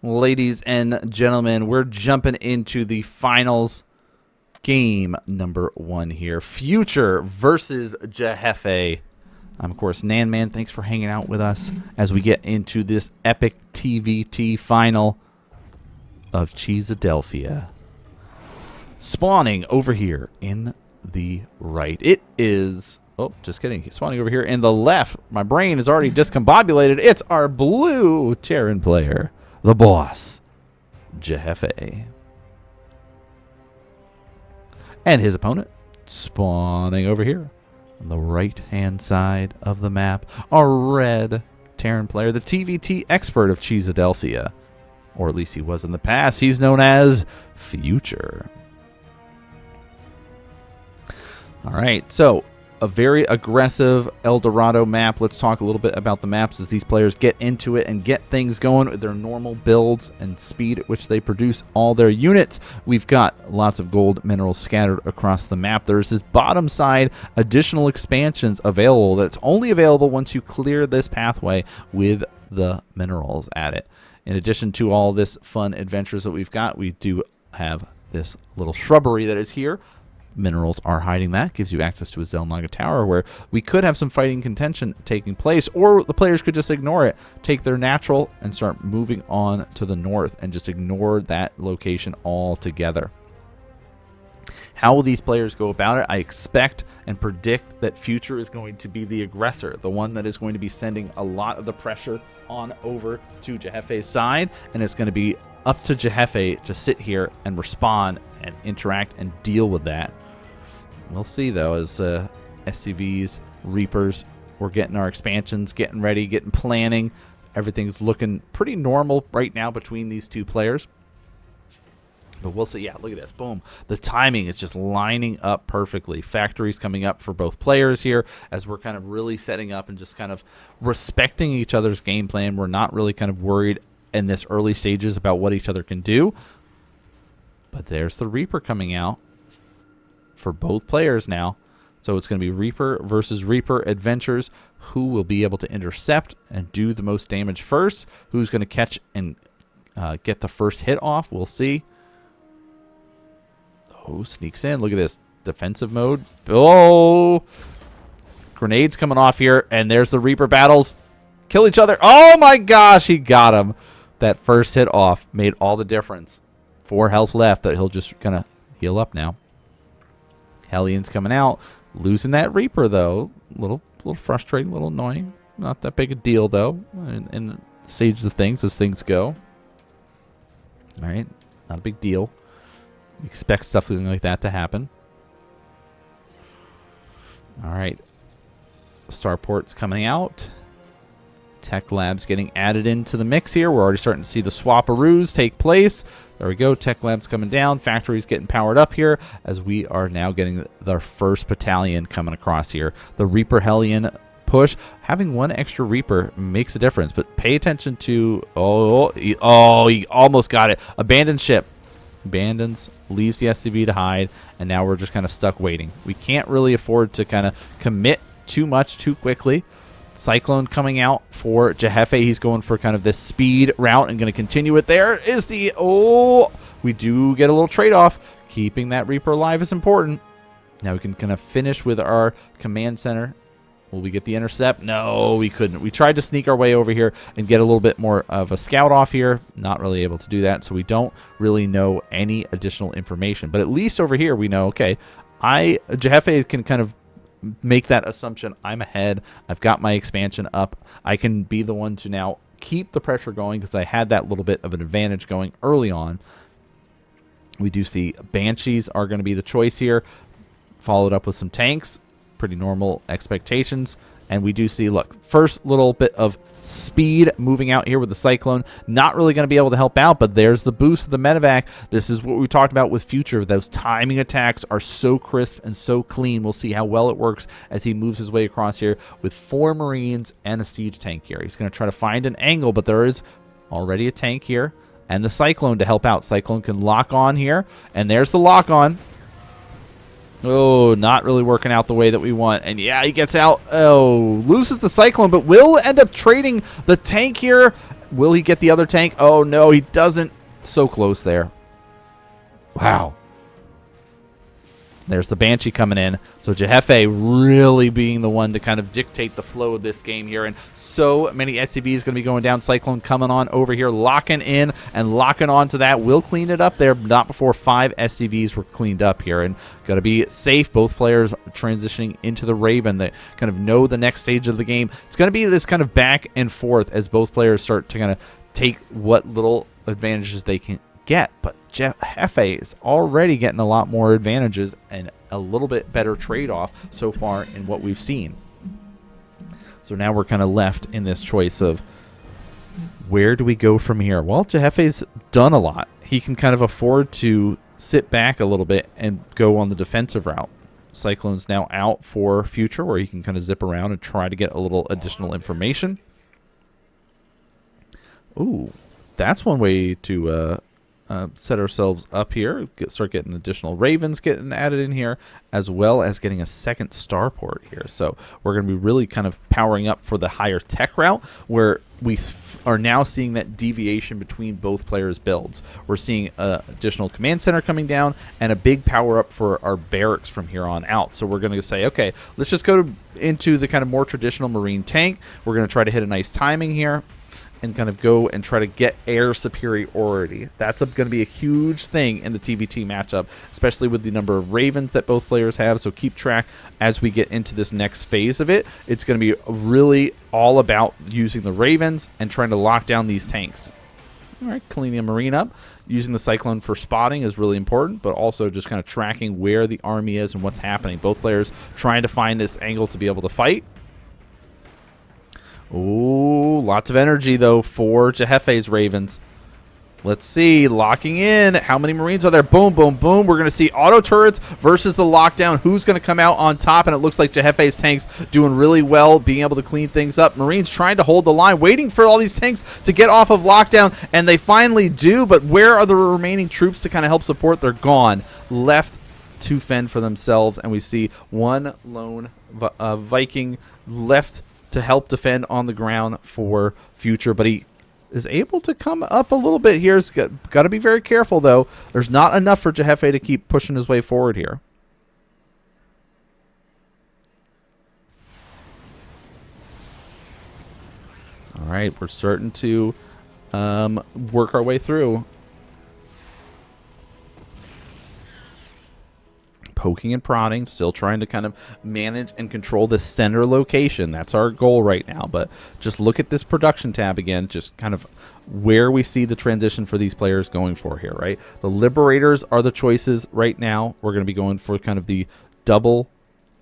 Ladies and gentlemen, we're jumping into the finals. Game number 1 here. Future versus Jhefe. I'm, of course, NanMan. Thanks for hanging out with us as we get into this epic TvT final of Cheeseadelphia. Spawning over here in the right. It is... Oh, just kidding. Spawning over here in the left. My brain is already discombobulated. It's our blue Terran player. The boss, Jhefe. And his opponent, spawning over here on the right-hand side of the map, our red Terran player, the TvT expert of Cheeseadelphia. Or at least he was in the past. He's known as Future. All right, so a very aggressive El Dorado map. Let's talk a little bit about the maps as these players get into it and get things going with their normal builds and speed at which they produce all their units. We've got lots of gold minerals scattered across the map. There's this bottom side additional expansions available that's only available once you clear this pathway with the minerals at it. In addition to all this fun adventures that we've got, we do have this little shrubbery that is here. Minerals are hiding that. Gives you access to a Zelnaga tower where we could have some fighting contention taking place, or the players could just ignore it, take their natural and start moving on to the north and just ignore that location altogether. How will these players go about it? I expect and predict that Future is going to be the aggressor, the one that is going to be sending a lot of the pressure on over to Jhefe's side, and it's going to be up to Jhefe to sit here and respond and interact and deal with that. We'll see, though, as SCVs, Reapers, we're getting our expansions, getting ready, getting planning. Everything's looking pretty normal right now between these two players. But we'll see. Yeah, look at this. Boom. The timing is just lining up perfectly. Factories coming up for both players here as we're kind of really setting up and just kind of respecting each other's game plan. We're not really kind of worried in this early stages about what each other can do. But there's the Reaper coming out for both players now. So it's going to be Reaper versus Reaper adventures. Who will be able to intercept and do the most damage first? Who's going to catch and get the first hit off? We'll see. Oh, sneaks in. Look at this. Defensive mode. Oh! Grenades coming off here. And there's the Reaper battles. Kill each other. Oh my gosh, he got him. That first hit off made all the difference. 4 health left that he'll just kind of heal up now. Hellions coming out. Losing that Reaper, though. A little frustrating, a little annoying. Not that big a deal, though, in the stage of things as things go. All right. Not a big deal. We expect stuff like that to happen. All right. Starport's coming out. Tech Labs getting added into the mix here. We're already starting to see the swapperoos take place. There we go. Tech Labs coming down. Factories getting powered up here as we are now getting our first battalion coming across here. The Reaper Hellion push. Having one extra Reaper makes a difference, but pay attention to... Oh, he almost got it. Abandoned ship. Abandons, leaves the SCV to hide, and now we're just kind of stuck waiting. We can't really afford to kind of commit too much too quickly. Cyclone coming out for Jhefe. He's going for kind of this speed route and going to continue it. There is the... Oh, we do get a little trade-off. Keeping that Reaper alive is important. Now we can kind of finish with our command center. Will we get the intercept? No, we couldn't. We tried to sneak our way over here and get a little bit more of a scout off here. Not really able to do that, so we don't really know any additional information. But at least over here we know, okay, Jhefe can kind of make that assumption. I'm ahead. I've got my expansion up. I can be the one to now keep the pressure going because I had that little bit of an advantage going early on. We do see Banshees are going to be the choice here, followed up with some tanks. Pretty normal expectations. And we do see, look, first little bit of speed moving out here with the Cyclone. Not really going to be able to help out, but there's the boost of the medevac. This is what we talked about with Future. Those timing attacks are so crisp and so clean. We'll see how well it works as he moves his way across here with 4 Marines and a siege tank here. He's going to try to find an angle, but there is already a tank here and the Cyclone to help out. Cyclone can lock on here, and there's the lock on. Oh, not really working out the way that we want. And yeah, he gets out. Oh, loses the Cyclone, but will end up trading the tank here. Will he get the other tank? Oh, no, he doesn't. So close there. Wow. There's the Banshee coming in. So Jhefe really being the one to kind of dictate the flow of this game here. And so many SCVs going to be going down. Cyclone coming on over here, locking in and locking on to that. Will clean it up there. Not before 5 SCVs were cleaned up here. And going to be safe. Both players transitioning into the Raven. They kind of know the next stage of the game. It's going to be this kind of back and forth as both players start to kind of take what little advantages they can get, but Jhefe is already getting a lot more advantages and a little bit better trade-off so far in what we've seen. So now we're kind of left in this choice of where do we go from here? Well, Jehefe's done a lot. He can kind of afford to sit back a little bit and go on the defensive route. Cyclone's now out for future where he can kind of zip around and try to get a little additional information. Ooh, that's one way to set ourselves up here. Start getting additional Ravens getting added in here, as well as getting a second starport here. So we're going to be really kind of powering up for the higher tech route, where we are now seeing that deviation between both players' builds. We're seeing additional command center coming down and a big power up for our barracks from here on out. So we're going to say, okay, let's just go into the kind of more traditional marine tank. We're going to try to hit a nice timing here and kind of go and try to get air superiority. That's going to be a huge thing in the TvT matchup, especially with the number of Ravens that both players have. So keep track as we get into this next phase of it. It's going to be really all about using the Ravens and trying to lock down these tanks. All right, cleaning a marine up. Using the Cyclone for spotting is really important, but also just kind of tracking where the army is and what's happening. Both players trying to find this angle to be able to fight. Ooh, lots of energy, though, for Jehefe's Ravens. Let's see. Locking in. How many Marines are there? Boom, boom, boom. We're going to see auto turrets versus the lockdown. Who's going to come out on top? And it looks like Jehefe's tanks doing really well, being able to clean things up. Marines trying to hold the line, waiting for all these tanks to get off of lockdown, and they finally do. But where are the remaining troops to kind of help support? They're gone. Left to fend for themselves, and we see one lone Viking left to help defend on the ground for future, but he is able to come up a little bit here. He's got to be very careful, though. There's not enough for Jhefe to keep pushing his way forward here. All right, we're starting to work our way through. Poking and prodding, still trying to kind of manage and control the center location. That's our goal right now. But just look at this production tab again, just kind of where we see the transition for these players going for here, right? The Liberators are the choices right now. We're going to be going for kind of the double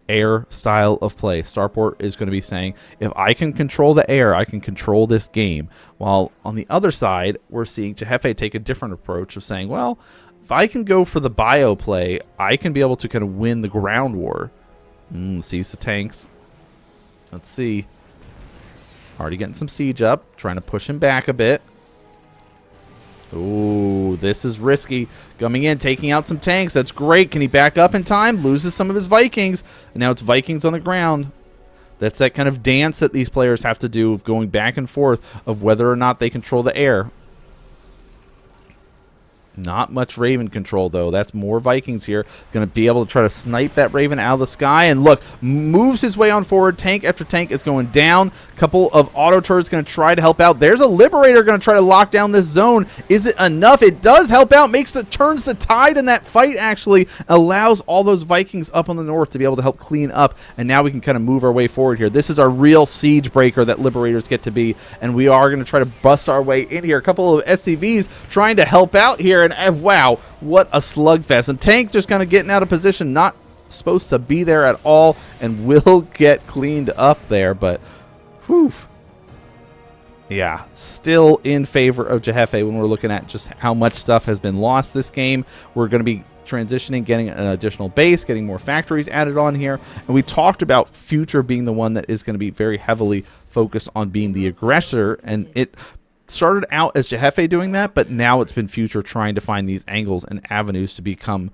air style of play. Starport is going to be saying, if I can control the air, I can control this game. While on the other side, we're seeing Jhefe take a different approach of saying, well, if I can go for the bio play, I can be able to kind of win the ground war. Sees the tanks. Let's see. Already getting some siege up. Trying to push him back a bit. Ooh, this is risky. Coming in, taking out some tanks. That's great. Can he back up in time? Loses some of his Vikings. And now it's Vikings on the ground. That's that kind of dance that these players have to do of going back and forth of whether or not they control the air. Not much Raven control, though. That's more Vikings here. Going to be able to try to snipe that Raven out of the sky. And look, moves his way on forward. Tank after tank is going down. Couple of auto turrets going to try to help out. There's a Liberator going to try to lock down this zone. Is it enough? It does help out. Turns the tide in that fight, actually. Allows all those Vikings up on the north to be able to help clean up. And now we can kind of move our way forward here. This is our real siege breaker that Liberators get to be. And we are going to try to bust our way in here. A couple of SCVs trying to help out here. And wow, what a slugfest. And tank just kind of getting out of position, not supposed to be there at all, and will get cleaned up there. But whew, yeah, still in favor of Jhefe when we're looking at just how much stuff has been lost this game. We're going to be transitioning, getting an additional base, getting more factories added on here. And we talked about future being the one that is going to be very heavily focused on being the aggressor, and it started out as Jhefe doing that, but now it's been future trying to find these angles and avenues to become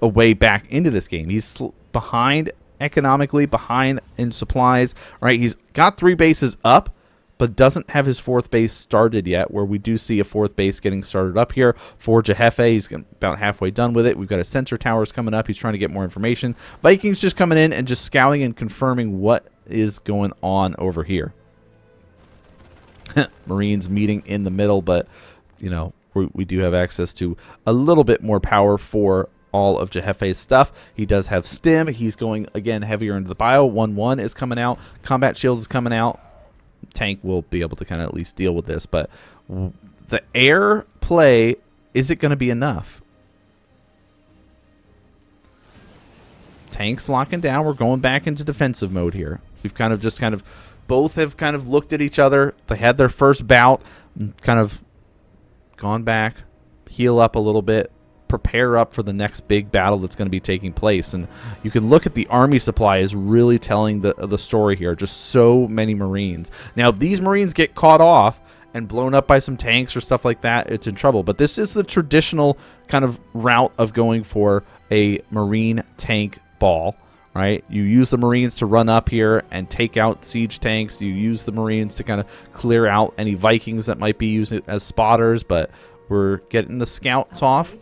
a way back into this game. He's behind economically, behind in supplies, right? He's got 3 bases up, but doesn't have his 4th base started yet, where we do see a 4th base getting started up here for Jhefe. He's about halfway done with it. We've got his sensor towers coming up. He's trying to get more information. Vikings just coming in and just scouting and confirming what is going on over here. Marines meeting in the middle, but, you know, we do have access to a little bit more power for all of Jehefe's stuff. He does have stim. He's going, again, heavier into the bio. 1-1 is coming out. Combat shield is coming out. Tank will be able to kind of at least deal with this, but the air play, is it going to be enough? Tank's locking down. We're going back into defensive mode here. We've kind of both have kind of looked at each other. They had their first bout, kind of gone back, heal up a little bit, prepare up for the next big battle that's going to be taking place. And you can look at the army supply is really telling the story here. Just so many Marines. Now, if these Marines get caught off and blown up by some tanks or stuff like that, it's in trouble. But this is the traditional kind of route of going for a Marine tank ball, right? You use the Marines to run up here and take out siege tanks. You use the Marines to kind of clear out any Vikings that might be using it as spotters, but we're getting the scouts off.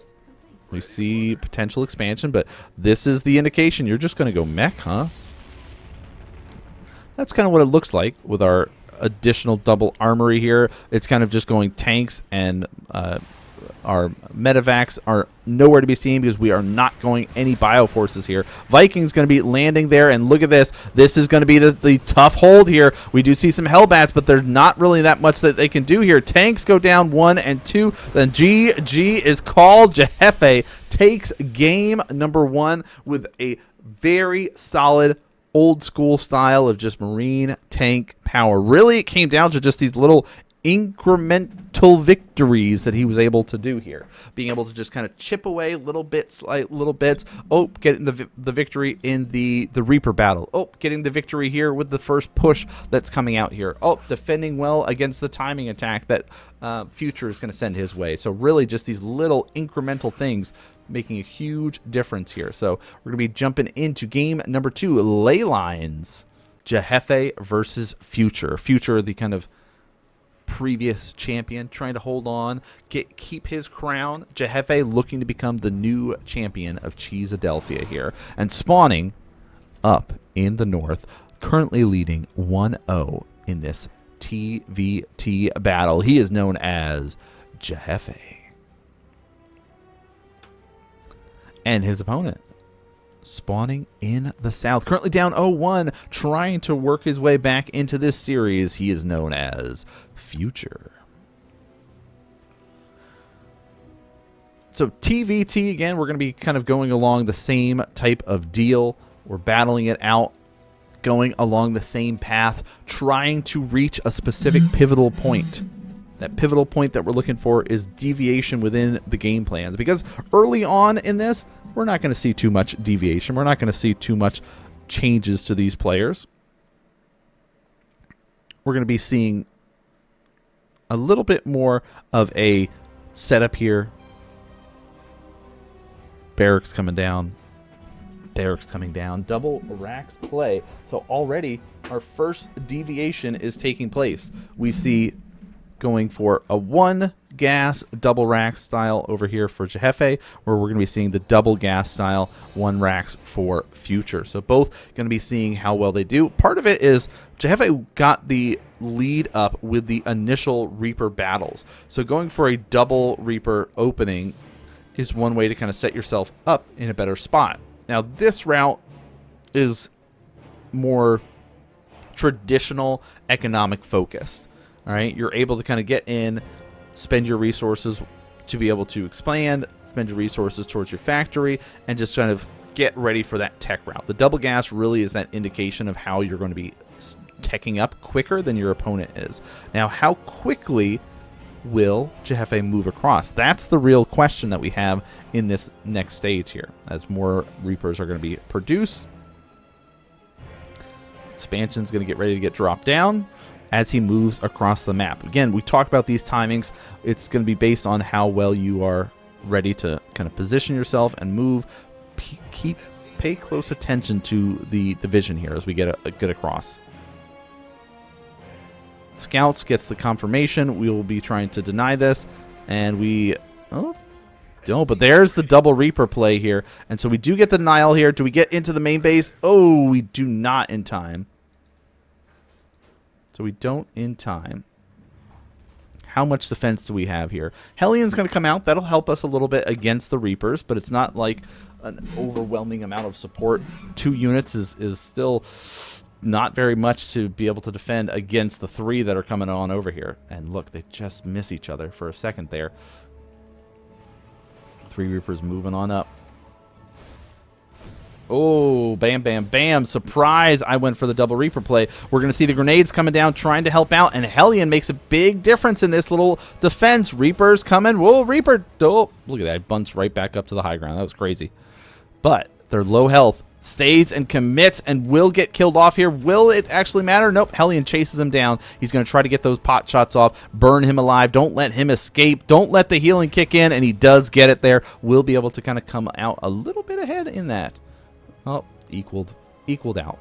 We see potential expansion, but this is the indication. You're just going to go mech, huh? That's kind of what it looks like with our additional double armory here. It's kind of just going tanks, and our medevacs are nowhere to be seen because we are not going any bioforces here. Vikings going to be landing there, and look at this. This is going to be the tough hold here. We do see some Hellbats, but there's not really that much that they can do here. Tanks go down 1 and 2. Then GG is called. Jhefe takes game number 1 with a very solid old school style of just Marine tank power. Really, it came down to just these little incremental victories that he was able to do here, being able to just kind of chip away little bits, oh, getting the victory in the Reaper battle, oh, getting the victory here with the first push that's coming out here, oh, defending well against the timing attack that Future is going to send his way. So really just these little incremental things making a huge difference here. So we're going to be jumping into game number 2, ley lines, Jhefe versus Future. Future, the kind of previous champion, trying to hold on, keep his crown. Jhefe looking to become the new champion of Cheeseadelphia here, and spawning up in the north, currently leading 1-0 in this TvT battle. He is known as Jhefe. And his opponent spawning in the south, currently down 0-1, trying to work his way back into this series. He is known as Future. So TvT, again, we're going to be kind of going along the same type of deal. We're battling it out, going along the same path, trying to reach a specific pivotal point. That pivotal point that we're looking for is deviation within the game plans, because early on in this, we're not going to see too much deviation. We're not going to see too much changes to these players. We're going to be seeing a little bit more of a setup here. Barracks coming down. Barracks coming down. Double racks play. So already our first deviation is taking place. We see going for a 1 gas double rack style over here for Jhefe, where we're going to be seeing the double gas style 1 racks for Future. So both going to be seeing how well they do. Part of it is Jhefe got the lead up with the initial Reaper battles. So going for a double Reaper opening is one way to kind of set yourself up in a better spot. Now this route is more traditional economic focused. All right, you're able to kind of get in, spend your resources to be able to expand, spend your resources towards your factory, and just kind of get ready for that tech route. The double gas really is that indication of how you're going to be teching up quicker than your opponent is. Now, how quickly will Jhefe move across? That's the real question that we have in this next stage here, as more Reapers are going to be produced. Expansion's going to get ready to get dropped down as he moves across the map. Again, we talk about these timings. It's going to be based on how well you are ready to kind of position yourself and move. pay close attention to the vision here as we get across. Scouts gets the confirmation. We will be trying to deny this, and we but there's the double Reaper play here, and so we do get the denial here. Do we get into the main base? Oh, we do not in time. So we don't in time. How much defense do we have here? Hellions going to come out. That'll help us a little bit against the Reapers, but it's not like an overwhelming amount of support. 2 units is still not very much to be able to defend against the 3 that are coming on over here. And look, they just miss each other for a second there. 3 Reapers moving on up. Oh, bam, bam, bam. Surprise. I went for the double Reaper play. We're going to see the grenades coming down, trying to help out. And Hellion makes a big difference in this little defense. Reapers coming. Whoa, Reaper. Oh, look at that. Bunts right back up to the high ground. That was crazy. But they're low health. Stays and commits and will get killed off here. Will it actually matter? Nope. Hellion chases him down. He's going to try to get those pot shots off. Burn him alive. Don't let him escape. Don't let the healing kick in. And he does get it there. Will be able to kind of come out a little bit ahead in that. Oh, equaled out.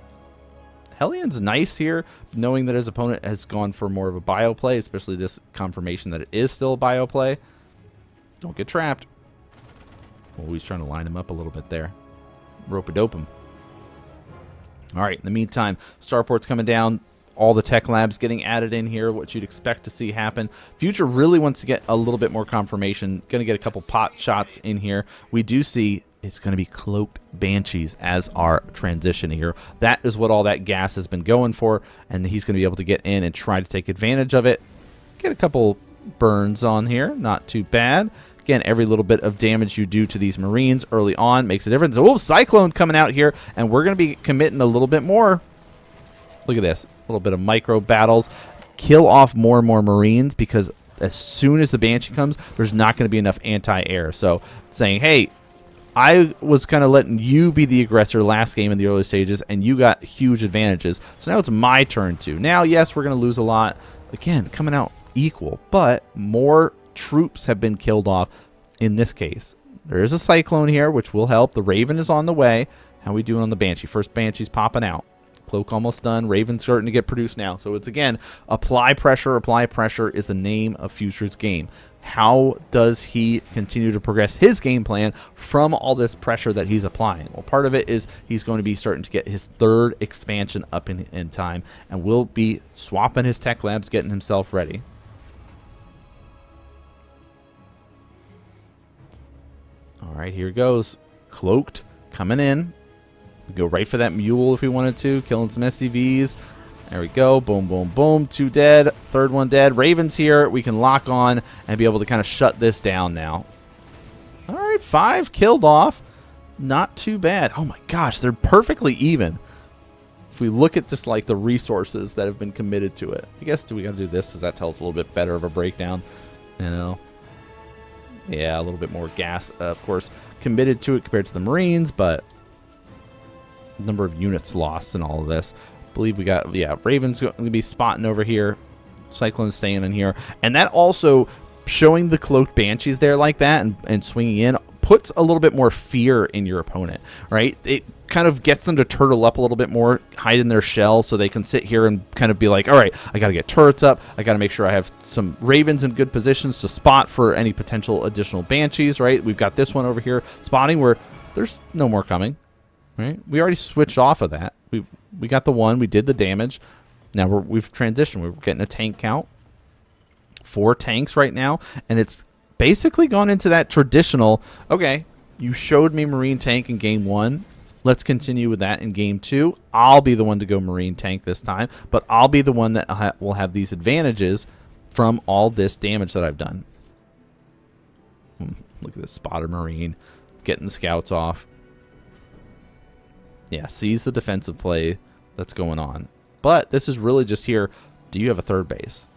Hellion's nice here, knowing that his opponent has gone for more of a bio play, especially this confirmation that it is still a bio play. Don't get trapped. Oh, he's trying to line him up a little bit there. Rope-a-dope him. All right, in the meantime, Starport's coming down. All the tech labs getting added in here, what you'd expect to see happen. Future really wants to get a little bit more confirmation. Going to get a couple pot shots in here. We do see it's going to be cloaked Banshees as our transition here. That is what all that gas has been going for, and he's going to be able to get in and try to take advantage of it. Get a couple burns on here. Not too bad. Again, every little bit of damage you do to these Marines early on makes a difference. Oh, Cyclone coming out here, and we're going to be committing a little bit more. Look at this. A little bit of micro battles. Kill off more and more Marines, because as soon as the Banshee comes, there's not going to be enough anti-air. So saying, hey, I was kind of letting you be the aggressor last game in the early stages, and you got huge advantages. So now it's my turn to. Now, yes, we're going to lose a lot. Again, coming out equal, but more troops have been killed off in this case. There is a Cyclone here, which will help. The Raven is on the way. How we doing on the Banshee? First Banshee's popping out. Cloak almost done. Raven's starting to get produced now. So it's, again, apply pressure. Apply pressure is the name of Future's game. How does he continue to progress his game plan from all this pressure that he's applying? Well, part of it is he's going to be starting to get his 3rd expansion up in time, and will be swapping his tech labs, getting himself ready. All right, here goes. Cloaked coming in. We go right for that mule if we wanted to. Killing some SCVs. There we go. Boom, boom, boom. 2 dead. 3rd one dead. Raven's here. We can lock on and be able to kind of shut this down now. All right, 5 killed off. Not too bad. Oh my gosh, they're perfectly even. If we look at just like the resources that have been committed to it. I guess, do we got to do this? Does that tell us a little bit better of a breakdown? You know? Yeah, a little bit more gas, of course, committed to it compared to the Marines, but number of units lost in all of this. I believe we got, yeah, Raven's going to be spotting over here. Cyclone's staying in here. And that also, showing the cloaked Banshees there like that and swinging in, puts a little bit more fear in your opponent, right? It kind of gets them to turtle up a little bit more, hide in their shell, so they can sit here and kind of be like, all right, I got to get turrets up. I got to make sure I have some Ravens in good positions to spot for any potential additional Banshees, right? We've got this one over here spotting where there's no more coming, right? We already switched off of that. We got the one. We did the damage. Now we've transitioned. We're getting a tank count. 4 tanks right now, and it's basically gone into that traditional, okay, you showed me Marine tank in game 1. Let's continue with that in game 2. I'll be the one to go Marine tank this time, but I'll be the one that will have these advantages from all this damage that I've done. Look at this spotter Marine getting the scouts off. Yeah, sees the defensive play that's going on. But this is really just here, do you have a 3rd base?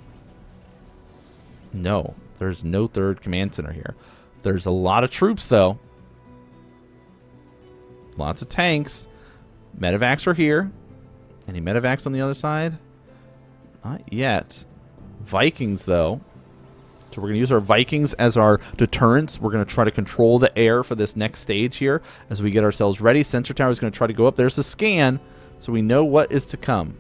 No, there's no 3rd command center here. There's a lot of troops, though. Lots of tanks. Medevacs are here. Any medevacs on the other side? Not yet. Vikings, though. So we're going to use our Vikings as our deterrents. We're going to try to control the air for this next stage here as we get ourselves ready. Sensor tower is going to try to go up. There's the scan, so we know what is to come.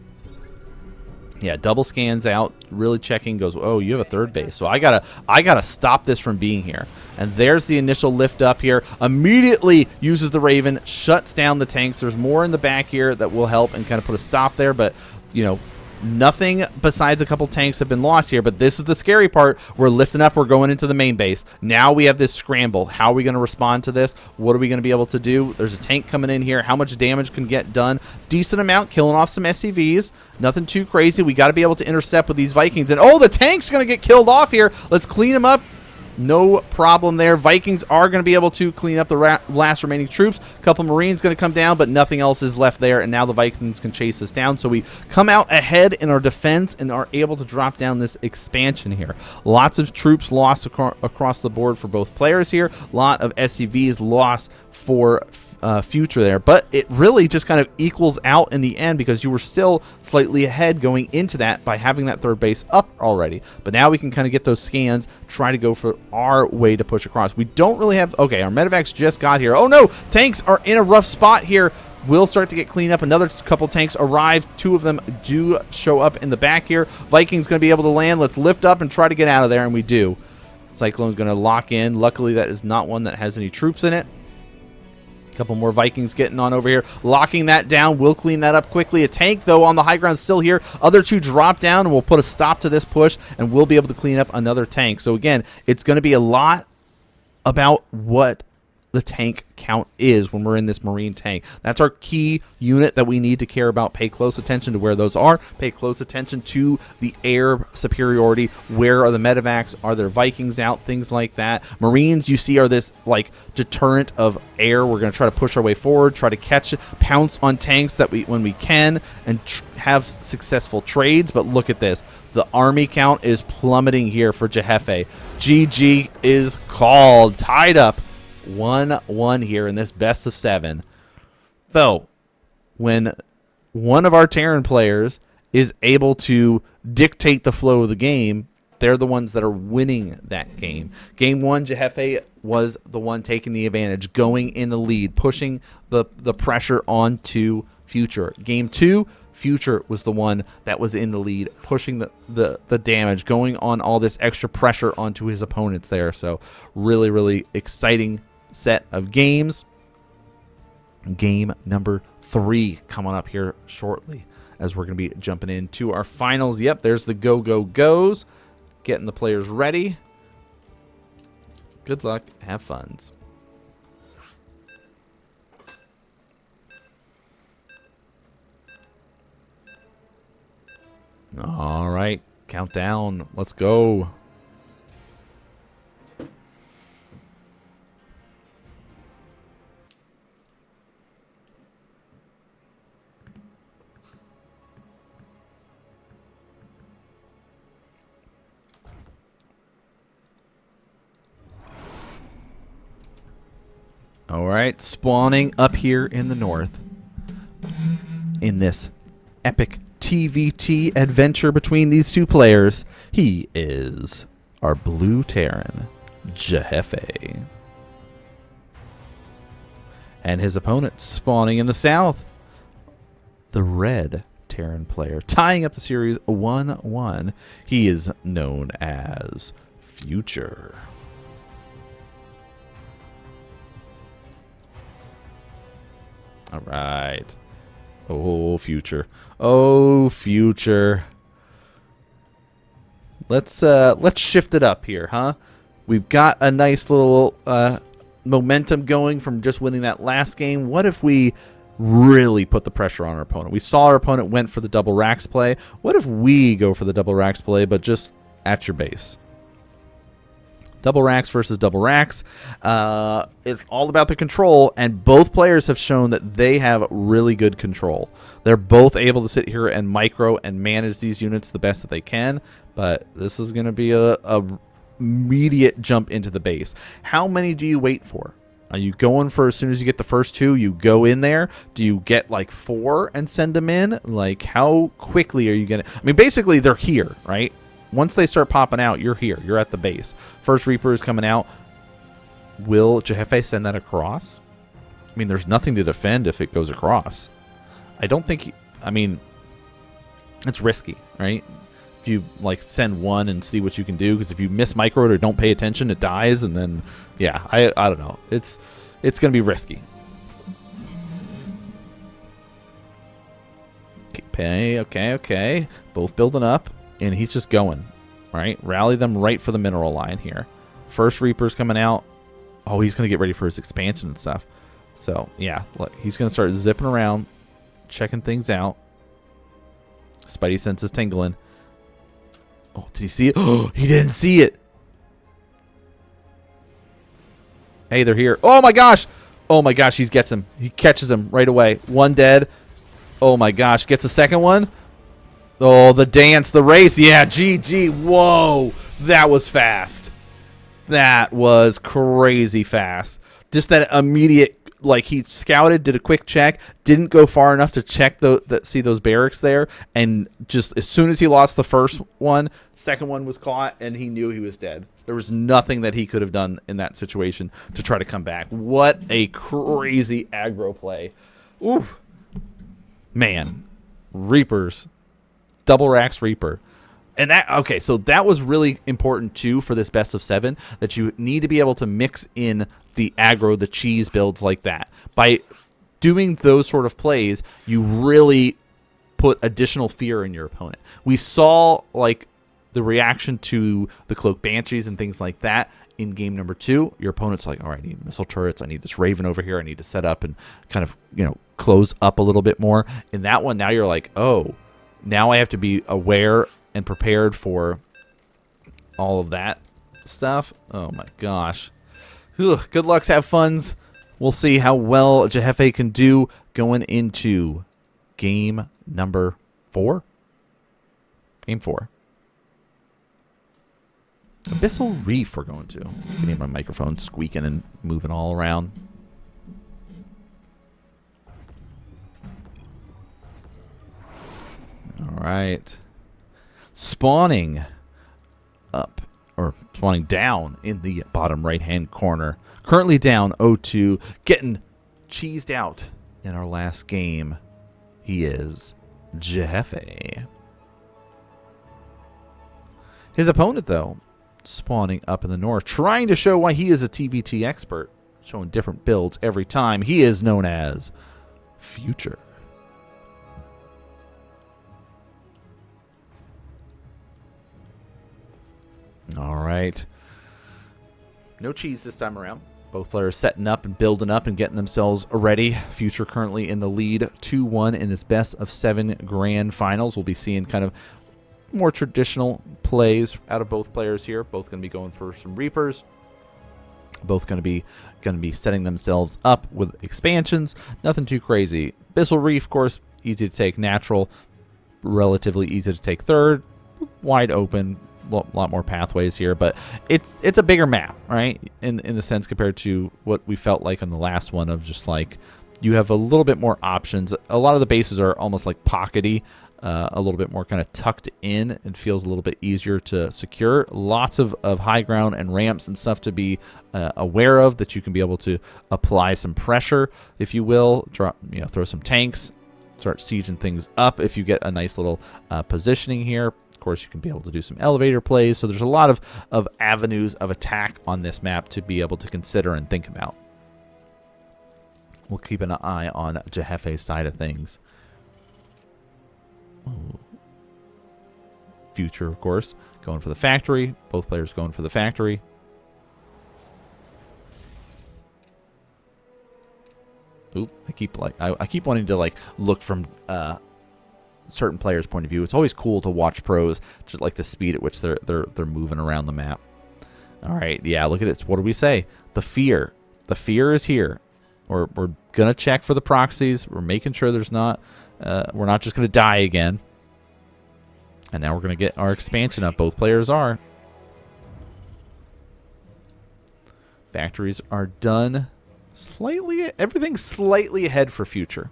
Yeah, double scans out, really checking, goes, oh, you have a third base. So I gotta stop this from being here. And there's the initial lift up here. Immediately uses the Raven, shuts down the tanks. There's more in the back here that will help and kind of put a stop there, but, you know, nothing besides a couple tanks have been lost here, but this is the scary part. We're lifting up. We're going into the main base. Now we have this scramble. How are we going to respond to this? What are we going to be able to do? There's a tank coming in here. How much damage can get done? Decent amount, killing off some SCVs. Nothing too crazy. We got to be able to intercept with these Vikings. And, oh, the tank's going to get killed off here. Let's clean them up. No problem there. Vikings are going to be able to clean up the last remaining troops. A couple Marines going to come down, but nothing else is left there, and now the Vikings can chase us down. So we come out ahead in our defense and are able to drop down this expansion here. Lots of troops lost across the board for both players here. A lot of SCVs lost for future there, but it really just kind of equals out in the end because you were still slightly ahead going into that by having that third base up already. But now we can kind of get those scans, try to go for our way to push across. We don't really have, okay, our medevacs just got here. Oh no, tanks are in a rough spot here. We'll start to get cleaned up. Another couple tanks arrive. Two of them do show up in the back here. Vikings going to be able to land. Let's lift up and try to get out of there, and we do. Cyclone's going to lock in. Luckily, that is not one that has any troops in it. Couple more Vikings getting on over here, locking that down. We'll clean that up quickly. A tank, though, on the high ground still here. Other two drop down, and we'll put a stop to this push, and we'll be able to clean up another tank. So, again, it's going to be a lot about what the tank count is when we're in this Marine tank. That's our key unit that we need to care about. Pay close attention to where those are. Pay close attention to the air superiority. Where are the medevacs? Are there Vikings out? Things like that. Marines, you see, are this like deterrent of air. We're going to try to push our way forward, try to catch, pounce on tanks that when we can, and have successful trades. But look at this. The army count is plummeting here for Jhefe. GG is called. Tied up 1-1 here in this best of 7. Though, when one of our Terran players is able to dictate the flow of the game, they're the ones that are winning that game. Game 1, Jhefe was the one taking the advantage, going in the lead, pushing the pressure onto Future. Game 2, Future was the one that was in the lead, pushing the damage, going on all this extra pressure onto his opponents there. So really, really exciting set of games. Game number 3 coming up here shortly as we're going to be jumping into our finals. Yep, there's the goes. Getting the players ready. Good luck. Have fun. All right, countdown. Let's go. All right, spawning up here in the north in this epic TvT adventure between these two players. He is our blue Terran, Jhefe. And his opponent spawning in the south, the red Terran player, tying up the series 1-1. He is known as Future. All right. Oh, Future. Oh, Future. Let's shift it up here, huh? We've got a nice little momentum going from just winning that last game. What if we really put the pressure on our opponent? We saw our opponent went for the double racks play. What if we go for the double racks play, but just at your base? Double racks versus double racks. It's all about the control, and both players have shown that they have really good control. They're both able to sit here and micro and manage these units the best that they can, but this is going to be a immediate jump into the base. How many do you wait for? Are you going for, as soon as you get the first 2, you go in there? Do you get like 4 and send them in? Like, how quickly are you going to... I mean, basically, they're here, right? once they start popping out, you're here. You're at the base. First Reaper is coming out. Will Jhefe send that across? I mean, there's nothing to defend if it goes across. I don't think... I mean, it's risky, right? If you, like, send one and see what you can do, because if you miss micro or don't pay attention, it dies, and then, yeah, I don't know. It's going to be risky. Okay. Both building up, and he's just going, right? Rally them right for the mineral line here. First Reaper's coming out. Oh, he's going to get ready for his expansion and stuff. So, yeah, look, he's going to start zipping around, checking things out. Spidey senses tingling. Oh, did he see it? Oh, he didn't see it. Hey, they're here. Oh, my gosh. Oh, my gosh, he gets him. He catches him right away. One dead. Oh, my gosh. Gets a second one. Oh, the dance, the race. Yeah, GG. Whoa. That was fast. That was crazy fast. Just that immediate, like, he scouted, did a quick check, didn't go far enough to check see those barracks there, and just as soon as he lost the first one, second one was caught, and he knew he was dead. There was nothing that he could have done in that situation to try to come back. What a crazy aggro play. Oof. Man, Reapers, double racks Reaper. And that, okay, so that was really important too for this best of 7, that you need to be able to mix in the aggro, the cheese builds like that. By doing those sort of plays, you really put additional fear in your opponent. We saw, like, the reaction to the Cloak Banshees and things like that in game number 2. Your opponent's like, all right, I need missile turrets, I need this Raven over here, I need to set up and kind of, you know, close up a little bit more. In that one, now you're like, oh, now I have to be aware and prepared for all of that stuff. Oh my gosh. Ugh, good lucks, have funs. We'll see how well Jhefe can do going into game number 4. Game 4. Abyssal Reef we're going to. Getting my microphone squeaking and moving all around. All right. Spawning up, or spawning down in the bottom right-hand corner. Currently down 0-2, getting cheesed out in our last game. He is Jhefe. His opponent, though, spawning up in the north, trying to show why he is a TvT expert, showing different builds every time. He is known as Future. All right. No cheese this time around. Both players setting up and building up and getting themselves ready. Future currently in the lead 2-1 in this best of 7 grand finals. We'll be seeing kind of more traditional plays out of both players here. Both going to be going for some Reapers. Both going to be setting themselves up with expansions. Nothing too crazy. Abyssal Reef, of course, easy to take natural. Relatively easy to take third. Wide open. Lot more pathways here, but it's a bigger map, right? In the sense compared to what we felt like on the last one of just like you have a little bit more options. A lot of the bases are almost like pockety, a little bit more kind of tucked in and feels a little bit easier to secure. Lots of high ground and ramps and stuff to be aware of, that you can be able to apply some pressure, if you will. Throw some tanks, start sieging things up if you get a nice little positioning here. Of course, you can be able to do some elevator plays. So there's a lot of avenues of attack on this map to be able to consider and think about. We'll keep an eye on Jhefe's side of things. Ooh. Future, of course, going for the factory. Both players going for the factory. Oop, I keep wanting to like look from certain players' point of view. It's always cool to watch pros, just like the speed at which they're moving around the map. All right, yeah, look at this. What do we say? The fear is here. We're gonna check for the proxies. We're making sure there's not. We're not just gonna die again. And now we're gonna get our expansion up. Both players are. Factories are done. Everything's slightly ahead for Future.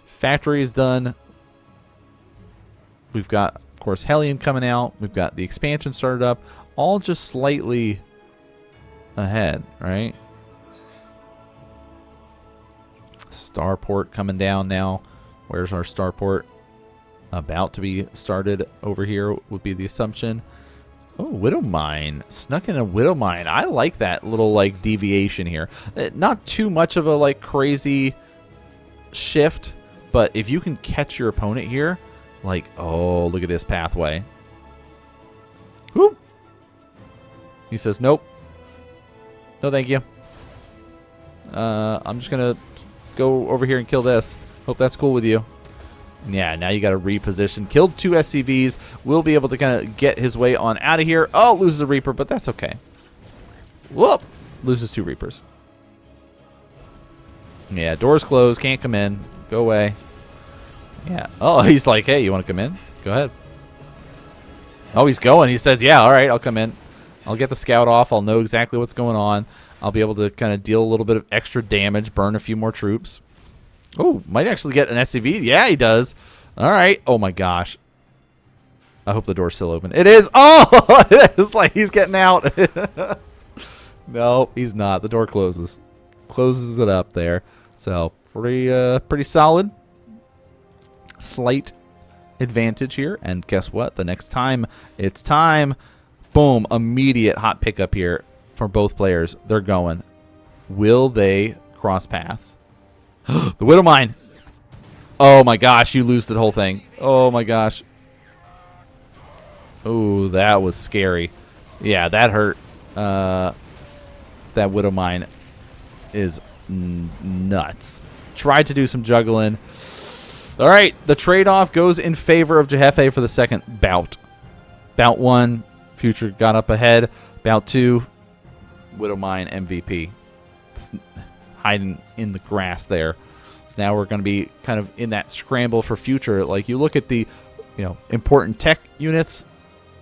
Factory is done. We've got, of course, Hellion coming out. We've got the expansion started up. All just slightly ahead, right? Starport coming down now. Where's our starport? About to be started over here would be the assumption. Oh, Widow Mine. Snuck in a Widow Mine. I like that little, like, deviation here. Not too much of a, like, crazy shift, but if you can catch your opponent here, like, oh, look at this pathway. Whoop. He says, nope. No, thank you. I'm just going to go over here and kill this. Hope that's cool with you. Yeah, now you got to reposition. Killed 2 SCVs. Will be able to kind of get his way on out of here. Oh, loses a Reaper, but that's okay. Whoop. Loses 2 Reapers. Yeah, doors closed. Can't come in. Go away. Yeah. Oh, he's like, hey, you want to come in? Go ahead. Oh, he's going. He says, yeah, all right, I'll come in. I'll get the scout off. I'll know exactly what's going on. I'll be able to kind of deal a little bit of extra damage, burn a few more troops. Oh, might actually get an SCV. Yeah, he does. All right. Oh, my gosh. I hope the door's still open. It is. Oh, it's like he's getting out. No, he's not. The door closes. Closes it up there. So, pretty solid. Slight advantage here. And guess what? The next time it's time, boom, immediate hot pickup here for both players. They're going. Will they cross paths? The Widow Mine. Oh my gosh, you lose the whole thing. Oh my gosh. Oh, that was scary. Yeah, that hurt. That Widow Mine is nuts. Tried to do some juggling. All right, the trade-off goes in favor of Jhefe for the second bout. Bout 1, Future got up ahead. Bout 2, Widow Mine MVP. Hiding in the grass there. So now we're going to be kind of in that scramble for Future. Like, you look at the, important tech units,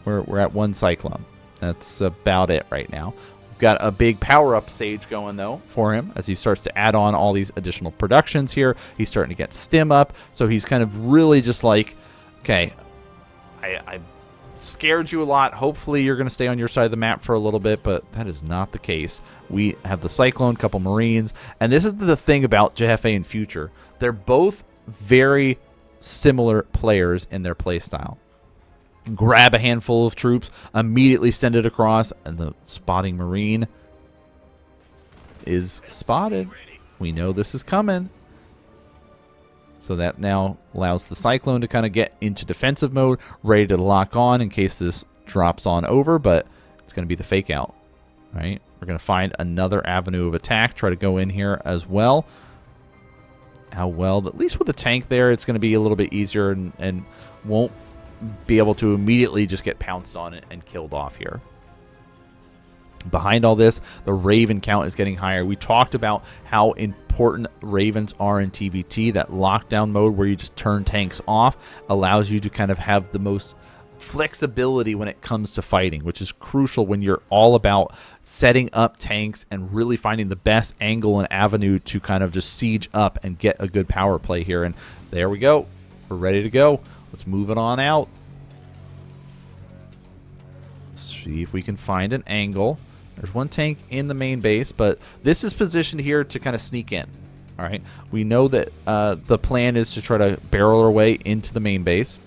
we're at 1 Cyclone. That's about it right now. We've got a big power-up stage going, though, for him as he starts to add on all these additional productions here. He's starting to get stim up, so he's kind of really just like, okay, I scared you a lot. Hopefully you're going to stay on your side of the map for a little bit, but that is not the case. We have the Cyclone, couple Marines, and this is the thing about Jhefe and Future. They're both very similar players in their playstyle. Grab a handful of troops, immediately send it across, and the spotting Marine is spotted. We know this is coming. So that now allows the Cyclone to kind of get into defensive mode, ready to lock on in case this drops on over, but it's going to be the fake out, right? We're going to find another avenue of attack, try to go in here as well. How well, at least with the tank there, it's going to be a little bit easier and won't be able to immediately just get pounced on and killed off here. Behind all this, the Raven count is getting higher. We talked about how important Ravens are in TvT. That lockdown mode where you just turn tanks off allows you to kind of have the most flexibility when it comes to fighting, which is crucial when you're all about setting up tanks and really finding the best angle and avenue to kind of just siege up and get a good power play here. And there we go. We're ready to go. Let's move it on out. Let's see if we can find an angle. There's 1 tank in the main base, but this is positioned here to kind of sneak in. All right. We know that the plan is to try to barrel our way into the main base.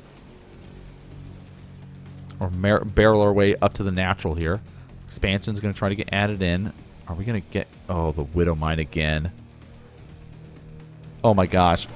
Or barrel our way up to the natural here. Expansion's going to try to get added in. Are we going to get... Oh, the Widow Mine again. Oh, my gosh.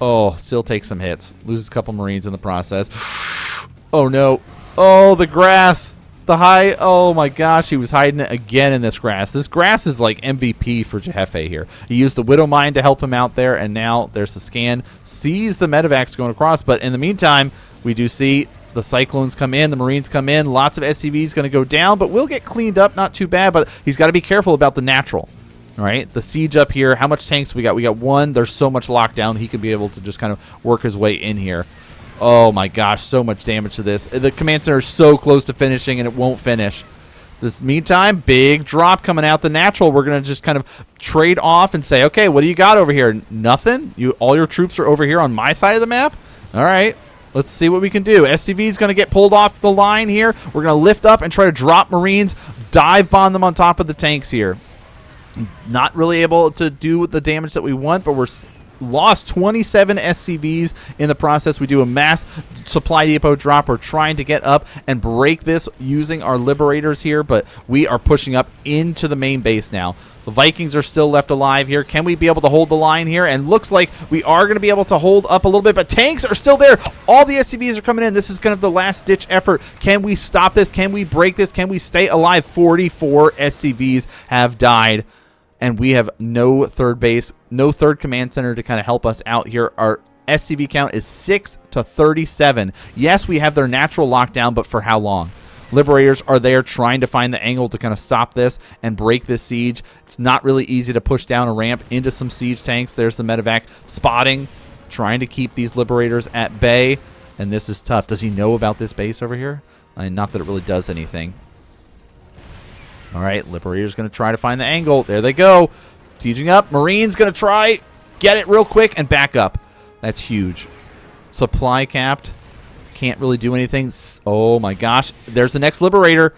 Oh, still takes some hits. Loses a couple Marines in the process. Oh, no. Oh, the grass. The high. Oh, my gosh. He was hiding it again in this grass. This grass is like MVP for Jhefe here. He used the Widow Mine to help him out there, and now there's the scan. Sees the medevacs going across, but in the meantime, we do see the Cyclones come in, the Marines come in. Lots of SCVs going to go down, but will get cleaned up. Not too bad, but he's got to be careful about the natural. All right, the siege up here. How much tanks we got? We got 1. There's so much lockdown. He could be able to just kind of work his way in here. Oh, my gosh, so much damage to this. The command center is so close to finishing, and it won't finish. This meantime, big drop coming out the natural. We're going to just kind of trade off and say, okay, what do you got over here? Nothing? All your troops are over here on my side of the map? All right. Let's see what we can do. SCV is going to get pulled off the line here. We're going to lift up and try to drop Marines, dive bomb them on top of the tanks here. Not really able to do the damage that we want, but we're lost 27 SCVs in the process. We do a mass supply depot drop. We're trying to get up and break this using our liberators here, but we are pushing up into the main base now. The Vikings are still left alive here. Can we be able to hold the line here? And looks like we are going to be able to hold up a little bit, but tanks are still there. All the SCVs are coming in. This is kind of the last-ditch effort. Can we stop this? Can we break this? Can we stay alive? 44 SCVs have died, and we have no third base, no third command center to kind of help us out here. Our SCV count is 6 to 37. Yes, we have their natural lockdown, but for how long? Liberators are there trying to find the angle to kind of stop this and break this siege. It's not really easy to push down a ramp into some siege tanks. There's the medevac spotting, trying to keep these liberators at bay, and this is tough. Does he know about this base over here? Not that it really does anything. All right, Liberator's going to try to find the angle. There they go. Sieging up. Marine's going to try, get it real quick, and back up. That's huge. Supply capped. Can't really do anything. Oh, my gosh. There's the next Liberator.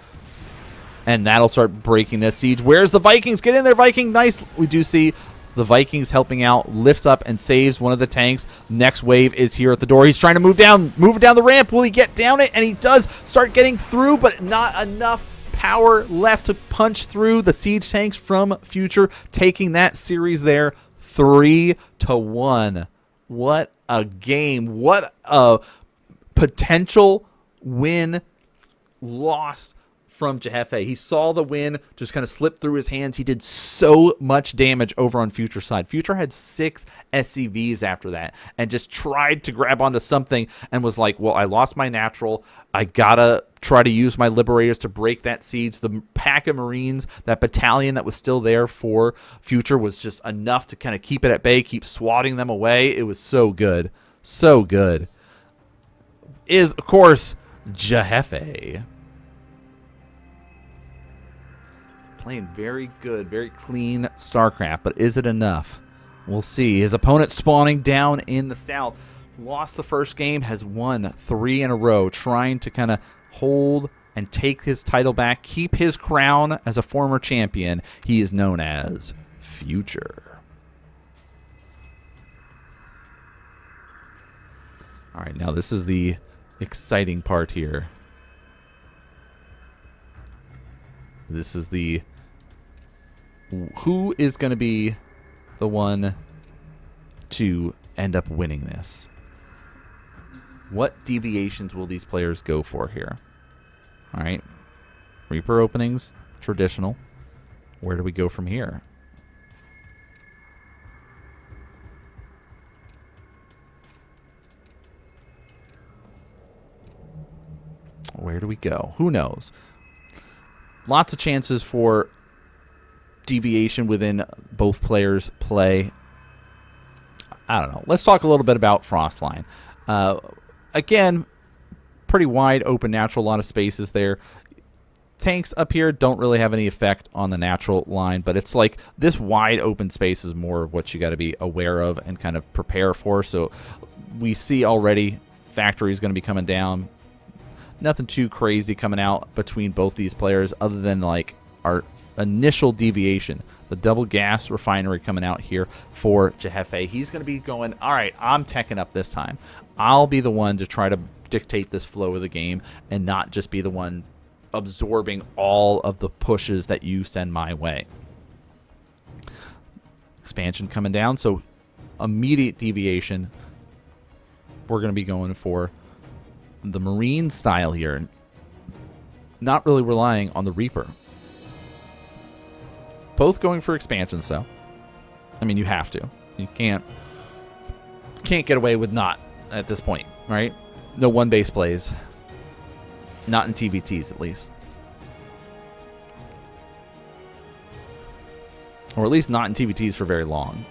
And that'll start breaking this siege. Where's the Vikings? Get in there, Viking. Nice. We do see the Vikings helping out. Lifts up and saves one of the tanks. Next wave is here at the door. He's trying to move down the ramp. Will he get down it? And he does start getting through, but not enough power left to punch through the siege tanks from Future, taking that series there 3-1. What a game. What a potential win lost from Jhefe. He saw the win just kind of slip through his hands. He did so much damage over on Future's side. Future had 6 SCVs after that and just tried to grab onto something and was like, well, I lost my natural. I gotta try to use my liberators to break that siege. The pack of Marines, that battalion that was still there for Future, was just enough to kind of keep it at bay, keep swatting them away. It was so good. So good. Is, of course, Jhefe. Playing very good, very clean StarCraft, but is it enough? We'll see. His opponent spawning down in the south. Lost the first game, has won 3 in a row, trying to kind of hold and take his title back, keep his crown as a former champion. He is known as Future. All right, now this is the exciting part here. This is the who is going to be the one to end up winning this? What deviations will these players go for here? All right. Reaper openings, traditional. Where do we go from here? Where do we go? Who knows? Lots of chances for deviation within both players' play. I don't know. Let's talk a little bit about Frostline. Again, pretty wide open natural, a lot of spaces there. Tanks up here don't really have any effect on the natural line, but it's like this wide open space is more of what you got to be aware of and kind of prepare for. So we see already Factory is going to be coming down. Nothing too crazy coming out between both these players other than like our initial deviation. The double gas refinery coming out here for Jhefe. He's going to be going, all right, I'm teching up this time. I'll be the one to try to dictate this flow of the game and not just be the one absorbing all of the pushes that you send my way. Expansion coming down, so immediate deviation. We're going to be going for the Marine style here, not really relying on the Reaper. Both going for expansions, though. I mean, you have to. You can't get away with not at this point, right? No one base plays. Not in TvTs, at least. Or at least not in TvTs for very long.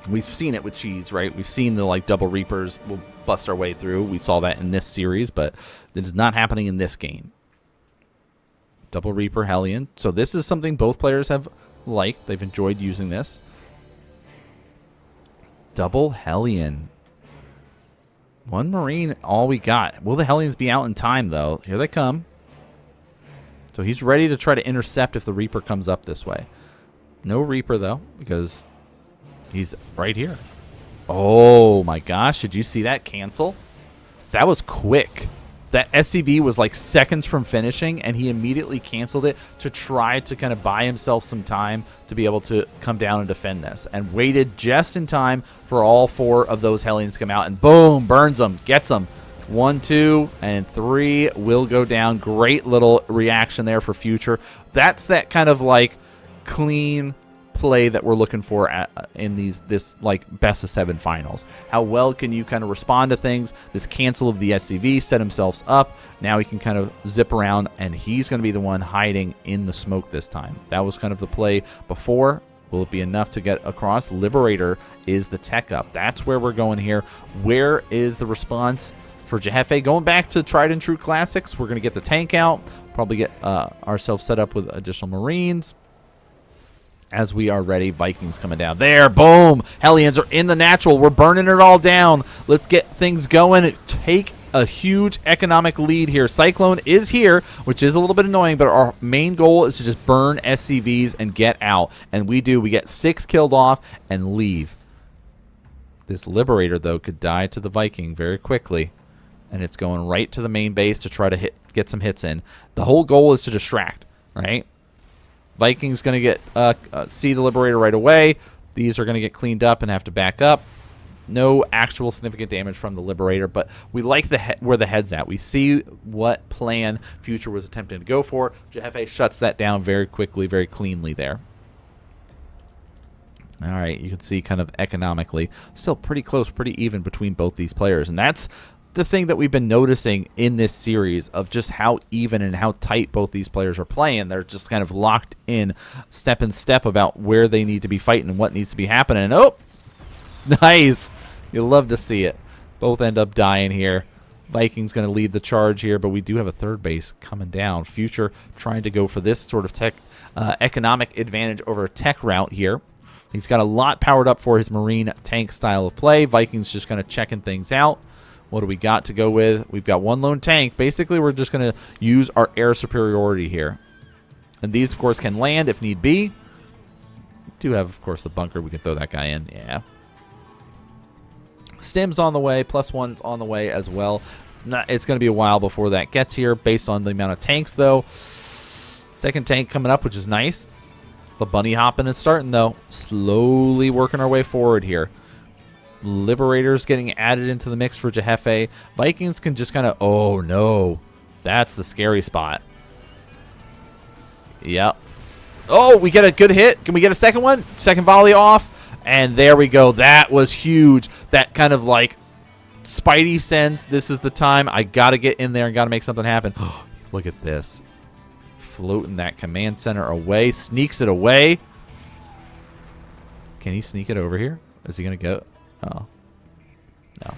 We've seen it with Cheese, right? We've seen the like double Reapers will bust our way through. We saw that in this series, but it is not happening in this game. Double Reaper Hellion. So this is something both players have liked. They've enjoyed using this. Double Hellion. One Marine, all we got. Will the Hellions be out in time, though? Here they come. So he's ready to try to intercept if the Reaper comes up this way. No Reaper, though, because he's right here. Oh, my gosh. Did you see that cancel? That was quick. That SCV was like seconds from finishing, and he immediately canceled it to try to kind of buy himself some time to be able to come down and defend this, and waited just in time for all 4 of those Hellions to come out, and boom, burns them, gets them. 1, 2, and 3 will go down. Great little reaction there for Future. That's that kind of like clean play that we're looking for in this like best of 7 finals. How well can you kind of respond to things? This cancel of the SCV set himself up. Now he can kind of zip around, and he's going to be the one hiding in the smoke this time. That was kind of the play before. Will it be enough to get across? Liberator is the tech up. That's where we're going here. Where is the response for Jhefe? Going back to tried and true classics. We're going to get the tank out. Probably get ourselves set up with additional Marines. As we are ready, Vikings coming down. There, boom! Hellions are in the natural. We're burning it all down. Let's get things going. Take a huge economic lead here. Cyclone is here, which is a little bit annoying, but our main goal is to just burn SCVs and get out. And we do. We get 6 killed off and leave. This Liberator, though, could die to the Viking very quickly. And it's going right to the main base to try to get some hits in. The whole goal is to distract, right? Vikings going to get see the Liberator right away. These are going to get cleaned up and have to back up. No actual significant damage from the Liberator, but we like where the head's at. We see what plan Future was attempting to go for. Jhefe shuts that down very quickly, very cleanly there. All right, you can see kind of economically still pretty close, pretty even between both these players, and that's the thing that we've been noticing in this series of just how even and how tight both these players are playing. They're just kind of locked in step and step about where they need to be fighting and what needs to be happening. Oh, nice. You'll love to see it. Both end up dying here. Vikings going to lead the charge here, but we do have a third base coming down. Future trying to go for this sort of tech economic advantage over a tech route here. He's got a lot powered up for his Marine tank style of play. Vikings just kind of checking things out. What do we got to go with? We've got 1 lone tank. Basically, we're just going to use our air superiority here. And these, of course, can land if need be. We do have, of course, the bunker. We can throw that guy in. Yeah. Stim's on the way. +1's on the way as well. It's going to be a while before that gets here based on the amount of tanks, though. Second tank coming up, which is nice. The bunny hopping is starting, though. Slowly working our way forward here. Liberators getting added into the mix for Jhefe. Vikings can just kind of... Oh, no. That's the scary spot. Yep. Oh, we get a good hit. Can we get a second one? Second volley off. And there we go. That was huge. That kind of like Spidey sense. This is the time. I got to get in there and got to make something happen. Look at this. Floating that command center away. Sneaks it away. Can he sneak it over here? Is he going to go? Oh. No.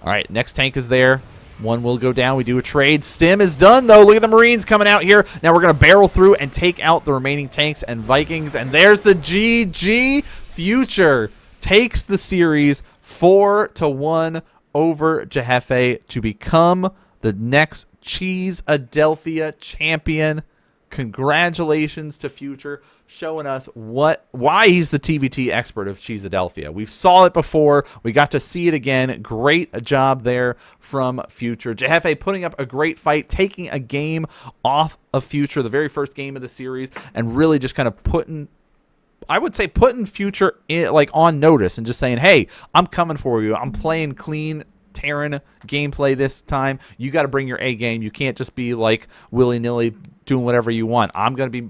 All right. Next tank is there. One will go down. We do a trade. Stim is done, though. Look at the Marines coming out here. Now we're going to barrel through and take out the remaining tanks and Vikings. And there's the GG. Future takes the series 4-1 over Jhefe to become the next Cheeseadelphia champion. Congratulations to Future, showing us why he's the TvT expert of Cheeseadelphia. We've saw it before. We got to see it again. Great job there from Future. Jhefe putting up a great fight, taking a game off of Future, the very first game of the series, and really just kind of putting Future in, like on notice and just saying, hey, I'm coming for you. I'm playing clean Terran gameplay this time. You got to bring your A game. You can't just be like willy-nilly doing whatever you want. I'm going to be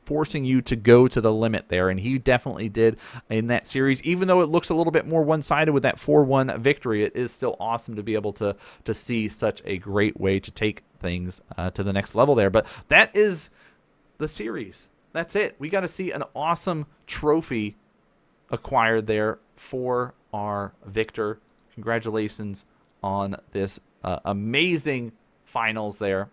forcing you to go to the limit there, and he definitely did in that series. Even though it looks a little bit more one-sided with that 4-1 victory, it is still awesome to be able to see such a great way to take things to the next level there. But that is the series. That's it. We got to see an awesome trophy acquired there for our victor. Congratulations on this amazing finals there.